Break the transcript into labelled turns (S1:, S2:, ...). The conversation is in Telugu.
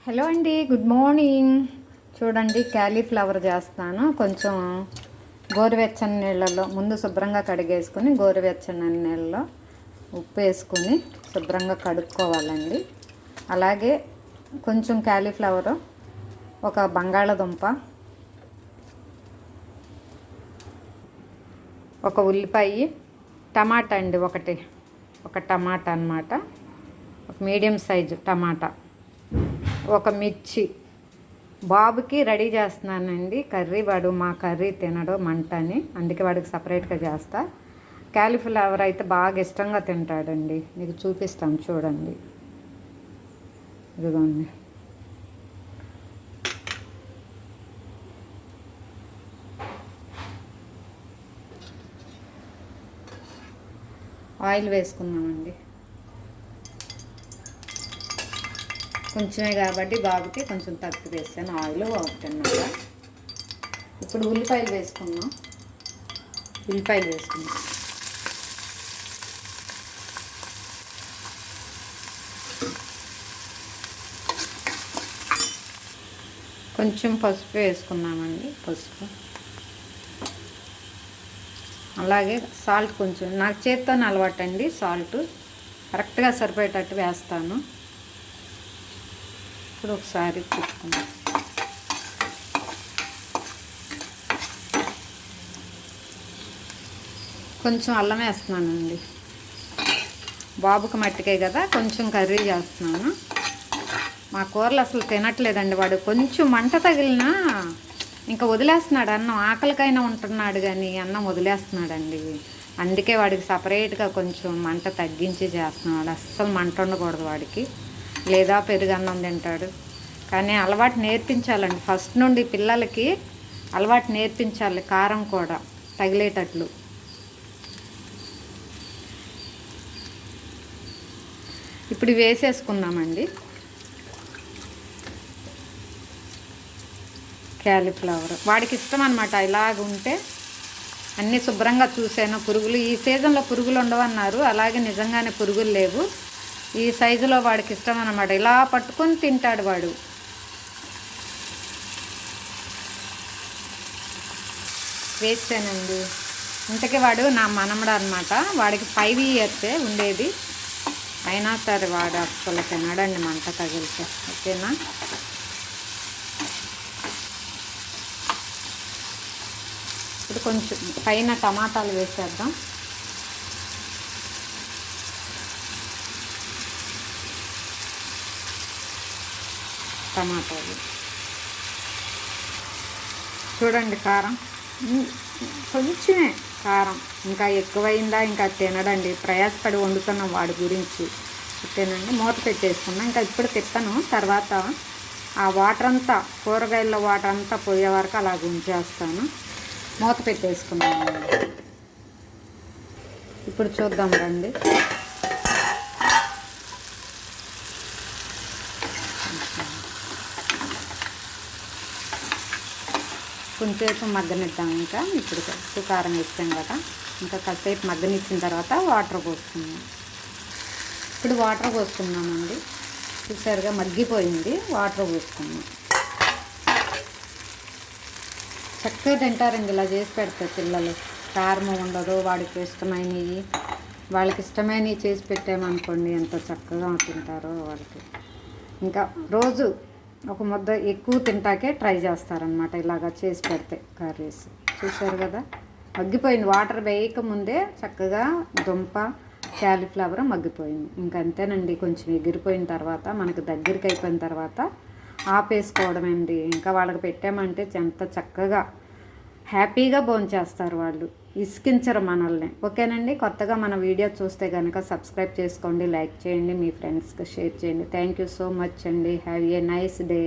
S1: హలో అండి, గుడ్ మార్నింగ్. చూడండి, క్యాలీఫ్లవర్ చేస్తాను. కొంచెం గోరువెచ్చని నీళ్ళలో ముందు శుభ్రంగా కడిగేసుకొని గోరువెచ్చని నీళ్ళలో ఉప్పు వేసుకొని శుభ్రంగా కడుక్కోవాలండి. అలాగే కొంచెం క్యాలీఫ్లవరు, ఒక బంగాళదుంప, ఒక ఉల్లిపాయ, టమాటా అండి, ఒక టమాటా అన్నమాట, ఒక మీడియం సైజు టమాటా, ఒక మిర్చి. బాబుకి రెడీ చేస్తున్నానండి కర్రీ. వాడు మా కర్రీ తినడు, మంట అని, అందుకే వాడికి సపరేట్గా చేస్తా. క్యాలీఫ్లవర్ అయితే బాగా ఇష్టంగా తింటాడండి. మీకు చూపిస్తాం చూడండి. ఇదిగోండి, ఆయిల్ వేసుకున్నామండి. కొంచెమే కాబట్టి బాబుకి కొంచెం తక్కువ వేసాను ఆయిల్, ఒకటన్నమాట. ఇప్పుడు ఉల్లిపాయలు వేసుకున్నాం. కొంచెం పసుపు వేసుకున్నామండి, పసుపు. అలాగే సాల్ట్ కొంచెం, నాకు చేత్తోనే అలవాటు అండి, సాల్ట్ కరెక్ట్గా సరిపోయేటట్టు వేస్తాను. ఇప్పుడు ఒకసారి తిప్పుకుందాం. కొంచెం అల్లం వేస్తున్నానండి. బాబుకి మట్టికే కదా, కొంచెం కర్రీ చేస్తున్నాను. మా కూరలు అసలు తినట్లేదండి వాడు. కొంచెం మంట తగిలినా ఇంకా వదిలేస్తున్నాడు అన్నం. ఆకలికైనా ఉంటున్నాడు కానీ అన్నం వదిలేస్తున్నాడండి. అందుకే వాడికి సపరేట్గా కొంచెం మంట తగ్గించి చేస్తున్నాడు. అస్సలు మంట ఉండకూడదు వాడికి, లేదా పెరుగన్నం తింటాడు. కానీ అలవాటు నేర్పించాలండి ఫస్ట్ నుండి. పిల్లలకి అలవాటు నేర్పించాలి, కారం కూడా తగిలేటట్లు. ఇప్పుడు వేసేసుకుందామండి క్యాలీఫ్లవర్. వాడికి ఇష్టం అనమాట ఇలాగుంటే. అన్నీ శుభ్రంగా చూసాను. పురుగులు ఈ సీజన్లో పురుగులు ఉండవన్నారు, అలాగే నిజంగానే పురుగులు లేవు. ఈ సైజులో వాడికి ఇష్టం అన్నమాట. ఇలా పట్టుకొని తింటాడు వాడు. వేసానండి. ఇంతకీ వాడు నా మనమడు అనమాట. వాడికి 5 years ఉండేది. అయినా సరే వాడు అస్సలు తినడండి మంట తగిలితే. ఓకేనా, ఇప్పుడు కొంచెం పైన టమాటాలు వేసేద్దాం. టమాటాలు చూడండి, కారం కొంచెమే కారం. ఇంకా ఎక్కువైందా ఇంకా తినడండి. ప్రయాసపడి వండుతున్నాం వాడి గురించి. ఓకేనండి, మూత పెట్టేసుకున్నాం. ఇంకా ఇప్పుడు తిప్పను. తర్వాత ఆ వాటర్ అంతా, కూరగాయల్లో వాటర్ అంతా పోయే వరకు అలా ఉంచేస్తాను. మూత పెట్టేసుకున్నాను. ఇప్పుడు చూద్దాం రండి. కొంచెంసేపు మగ్గనిద్దాం. ఇంకా ఇప్పుడు ఉప్పు కారం వేస్తాం కదా, ఇంకా కాసేపు మగ్గనిచ్చిన తర్వాత వాటర్ పోసుకుందాం. ఇప్పుడు వాటర్ పోసుకున్నామండి. చూసారుగా మగ్గిపోయింది. వాటర్ పోసుకున్నాం. చక్కగా తింటారండి ఇలా చేసి పెడితే పిల్లలు. కారం ఉండదు. వాళ్ళకి ఇష్టమైనవి చేసి పెట్టామనుకోండి, ఎంత చక్కగా తింటారో వాళ్ళకి. ఇంకా రోజు ఒక ముద్ద ఎక్కువ తింటాకే ట్రై చేస్తారనమాట ఇలాగా చేసి పెడితే కర్రీస్. చూసారు కదా, మగ్గిపోయింది. వాటర్ వేయకముందే చక్కగా దుంప, క్యాలీఫ్లవర్ మగ్గిపోయింది. ఇంకంతేనండి. కొంచెం ఎగిరిపోయిన తర్వాత, మనకు దగ్గరికి అయిపోయిన తర్వాత ఆపేసుకోవడమండి. ఇంకా వాళ్ళకి పెట్టామంటే ఎంత చక్కగా హ్యాపీగా భోంచేస్తారు వాళ్ళు. ఇసికించరు మనల్ని. ఓకేనండి, కొత్తగా మన వీడియో చూస్తే కనుక సబ్స్క్రైబ్ చేసుకోండి, లైక్ చేయండి, మీ ఫ్రెండ్స్కి షేర్ చేయండి. థ్యాంక్ యూ సో మచ్ అండి. Have a nice day.